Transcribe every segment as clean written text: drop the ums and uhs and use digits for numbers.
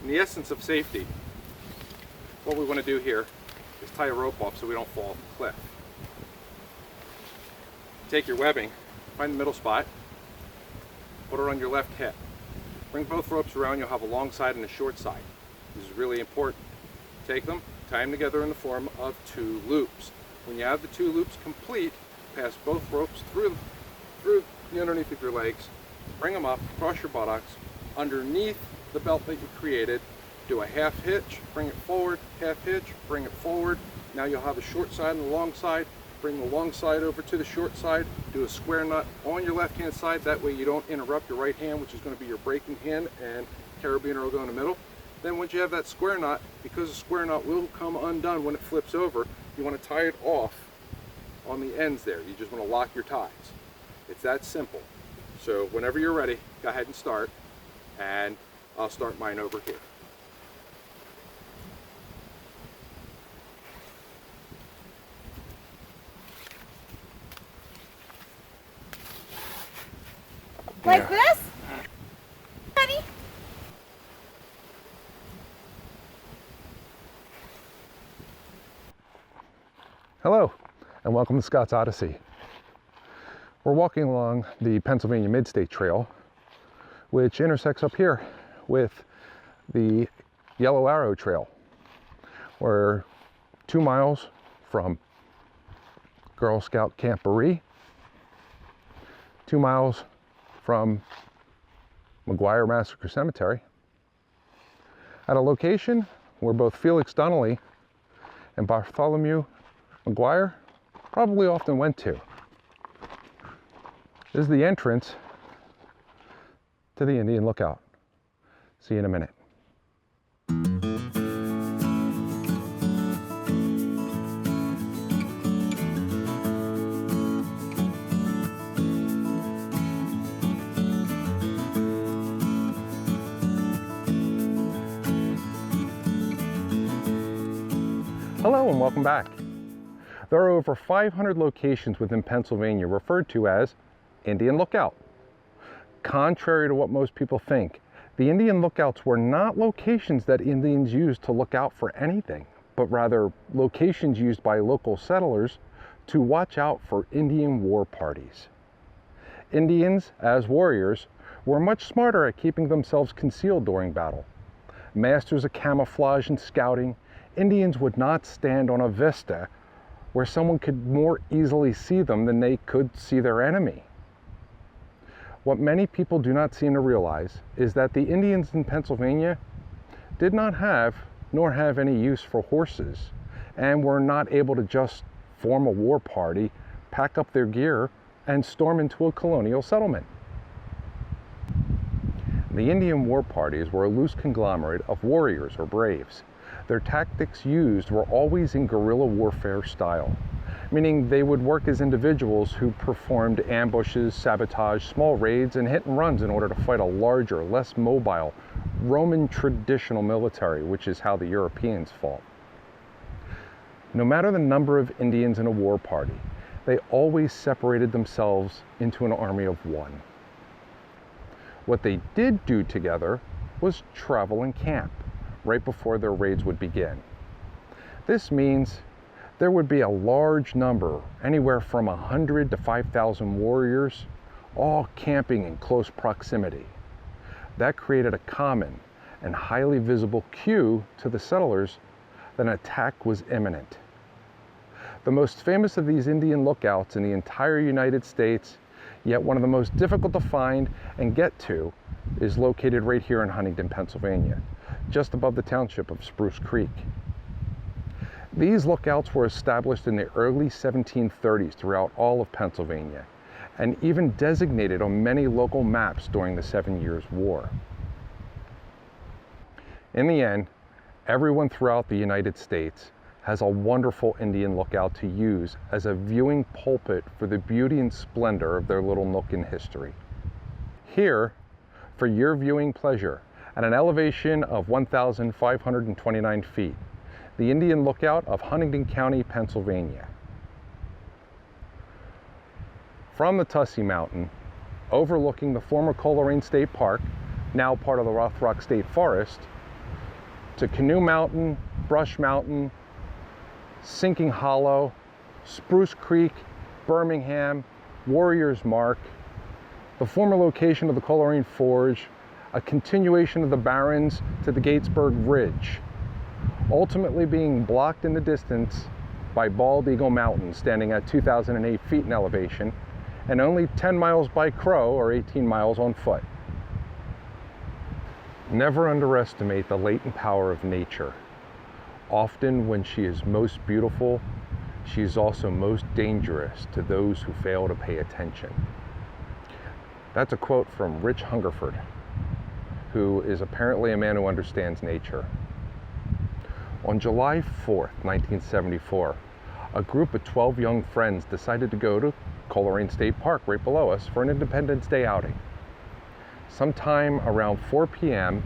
In the essence of safety, what we want to do here is tie a rope off so we don't fall off the cliff. Take your webbing, find the middle spot, put it on your left hip. Bring both ropes around, you'll have a long side and a short side. This is really important. Take them, tie them together in the form of 2 loops. When you have the 2 loops complete, pass both ropes through the underneath of your legs, bring them up, cross your buttocks, underneath the belt that you created, do a half hitch, bring it forward, half hitch, bring it forward. Now you'll have a short side and a long side. Bring the long side over to the short side, do a square knot on your left hand side, that way you don't interrupt your right hand, which is going to be your braking hand, and carabiner will go in the middle. Then once you have that square knot, because the square knot will come undone when it flips over, you want to tie it off on the ends there. You just want to lock your ties. It's that simple. So whenever you're ready, go ahead and start, and I'll start mine over here. Like this? Honey? Hello, and welcome to Scott's Odyssey. We're walking along the Pennsylvania Mid-State Trail, which intersects up here with the Yellow Arrow Trail. We're 2 miles from Girl Scout Camp Berea, 2 miles from McGuire Massacre Cemetery, at a location where both Felix Donnelly and Bartholomew McGuire probably often went to. This is the entrance to the Indian Lookout. See you in a minute. Hello and welcome back. There are over 500 locations within Pennsylvania referred to as Indian Lookout. Contrary to what most people think, the Indian Lookouts were not locations that Indians used to look out for anything, but rather locations used by local settlers to watch out for Indian war parties. Indians, as warriors, were much smarter at keeping themselves concealed during battle. Masters of camouflage and scouting, Indians would not stand on a vista where someone could more easily see them than they could see their enemy. What many people do not seem to realize is that the Indians in Pennsylvania did not have, nor have any use for horses, and were not able to just form a war party, pack up their gear, and storm into a colonial settlement. The Indian war parties were a loose conglomerate of warriors or braves. Their tactics used were always in guerrilla warfare style, meaning they would work as individuals who performed ambushes, sabotage, small raids, and hit and runs in order to fight a larger, less mobile, Roman traditional military, which is how the Europeans fought. No matter the number of Indians in a war party, they always separated themselves into an army of one. What they did do together was travel and camp right before their raids would begin. This means there would be a large number, anywhere from 100 to 5,000 warriors, all camping in close proximity. That created a common and highly visible cue to the settlers that an attack was imminent. The most famous of these Indian lookouts in the entire United States, yet one of the most difficult to find and get to, is located right here in Huntingdon, Pennsylvania, just above the township of Spruce Creek. These lookouts were established in the early 1730s throughout all of Pennsylvania, and even designated on many local maps during the 7 Years' War. In the end, everyone throughout the United States has a wonderful Indian lookout to use as a viewing pulpit for the beauty and splendor of their little nook in history. Here, for your viewing pleasure, at an elevation of 1,529 feet, the Indian Lookout of Huntingdon County, Pennsylvania. From the Tussey Mountain, overlooking the former Colerain State Park, now part of the Rothrock State Forest, to Canoe Mountain, Brush Mountain, Sinking Hollow, Spruce Creek, Birmingham, Warrior's Mark, the former location of the Colerain Forge, a continuation of the Barrens to the Gatesburg Ridge, ultimately being blocked in the distance by Bald Eagle Mountain, standing at 2,008 feet in elevation, and only 10 miles by crow, or 18 miles on foot. Never underestimate the latent power of nature. Often when she is most beautiful, she is also most dangerous to those who fail to pay attention. That's a quote from Rich Hungerford, who is apparently a man who understands nature. On July 4th, 1974, a group of 12 young friends decided to go to Colerain State Park right below us for an Independence Day outing. Sometime around 4 p.m.,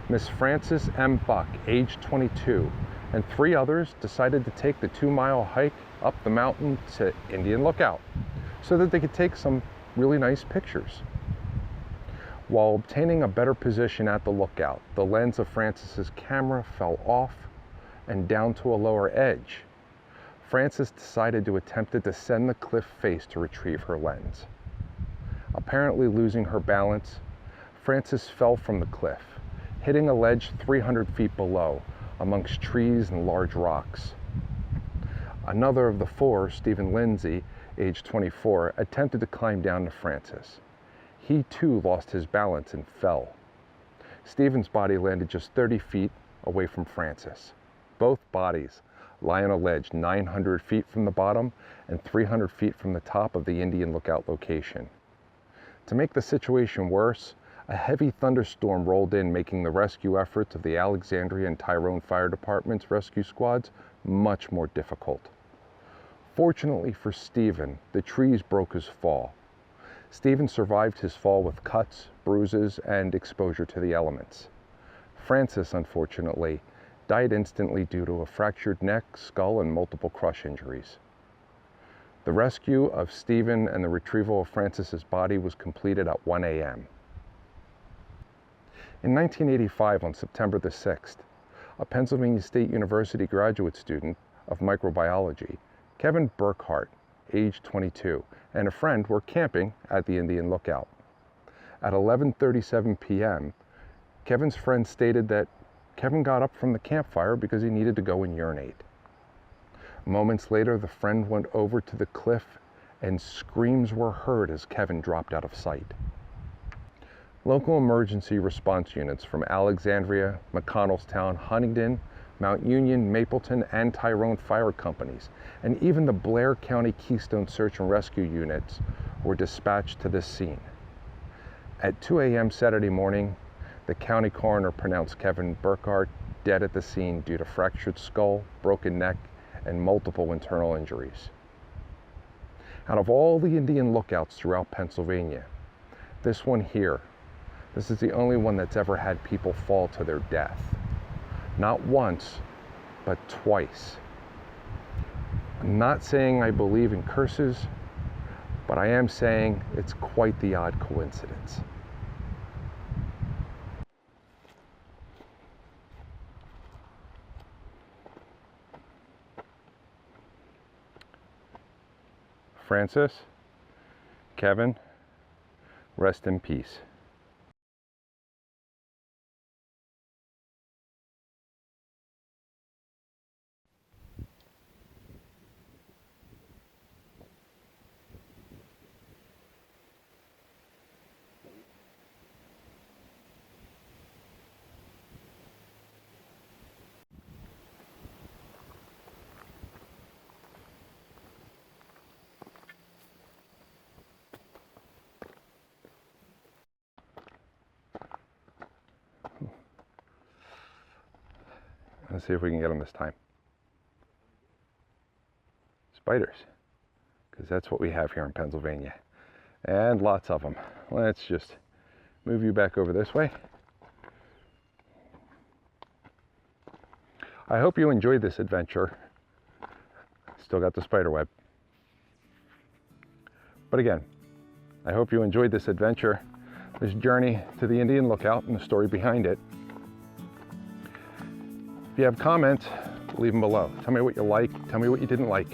Miss Frances M. Buck, age 22, and 3 others decided to take the 2-mile hike up the mountain to Indian Lookout so that they could take some really nice pictures. While obtaining a better position at the lookout, the lens of Frances's camera fell off and down to a lower edge. Frances decided to attempt to descend the cliff face to retrieve her lens. Apparently losing her balance, Frances fell from the cliff, hitting a ledge 300 feet below, amongst trees and large rocks. Another of the 4, Stephen Lindsay, age 24, attempted to climb down to Frances. He too lost his balance and fell. Stephen's body landed just 30 feet away from Frances. Both bodies lie on a ledge 900 feet from the bottom and 300 feet from the top of the Indian Lookout location. To make the situation worse, a heavy thunderstorm rolled in, making the rescue efforts of the Alexandria and Tyrone Fire Department's rescue squads much more difficult. Fortunately for Stephen, the trees broke his fall. Stephen survived his fall with cuts, bruises, and exposure to the elements. Frances, unfortunately, died instantly due to a fractured neck, skull, and multiple crush injuries. The rescue of Stephen and the retrieval of Frances's body was completed at 1 a.m. In 1985, on September the 6th, a Pennsylvania State University graduate student of microbiology, Kevin Burkhart, age 22, and a friend were camping at the Indian Lookout. At 11:37 p.m., Kevin's friend stated that Kevin got up from the campfire because he needed to go and urinate. Moments later, the friend went over to the cliff and screams were heard as Kevin dropped out of sight. Local emergency response units from Alexandria, McConnellstown, Huntingdon, Mount Union, Mapleton, and Tyrone fire companies, and even the Blair County Keystone Search and Rescue units were dispatched to this scene. At 2 a.m. Saturday morning, the county coroner pronounced Kevin Burkhart dead at the scene due to fractured skull, broken neck, and multiple internal injuries. Out of all the Indian Lookouts throughout Pennsylvania, this one here, this is the only one that's ever had people fall to their death. Not once, but twice. I'm not saying I believe in curses, but I am saying it's quite the odd coincidence. Frances, Kevin, rest in peace. Let's see if we can get them this time. Spiders, because that's what we have here in Pennsylvania, and lots of them. Let's just move you back over this way. I hope you enjoyed this adventure. Still got the spider web. But again, I hope you enjoyed this adventure, this journey to the Indian Lookout and the story behind it. If you have comments, leave them below. Tell me what you like, tell me what you didn't like.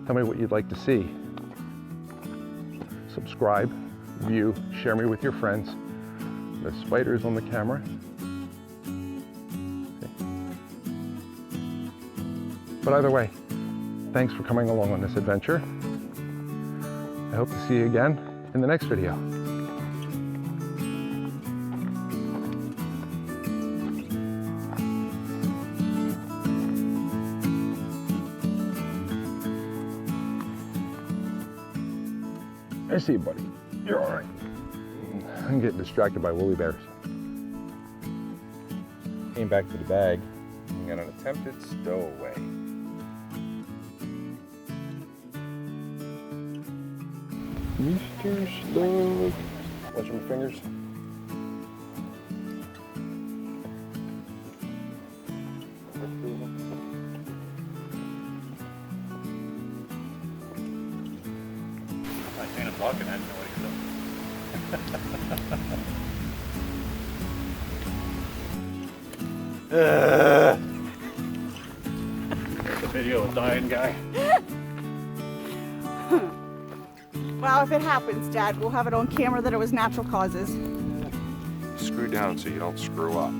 Tell me what you'd like to see. Subscribe, view, share me with your friends. The spider's on the camera. But either way, thanks for coming along on this adventure. I hope to see you again in the next video. I see you, buddy. You're all right. I'm getting distracted by woolly bears. Came back to the bag and got an attempted stowaway. Mr. Slug. Watch my fingers. I seen him walking, I didn't know what he was doing. There's a video of a dying guy. Well, if it happens, Dad, we'll have it on camera that it was natural causes. Screw down so you don't screw up.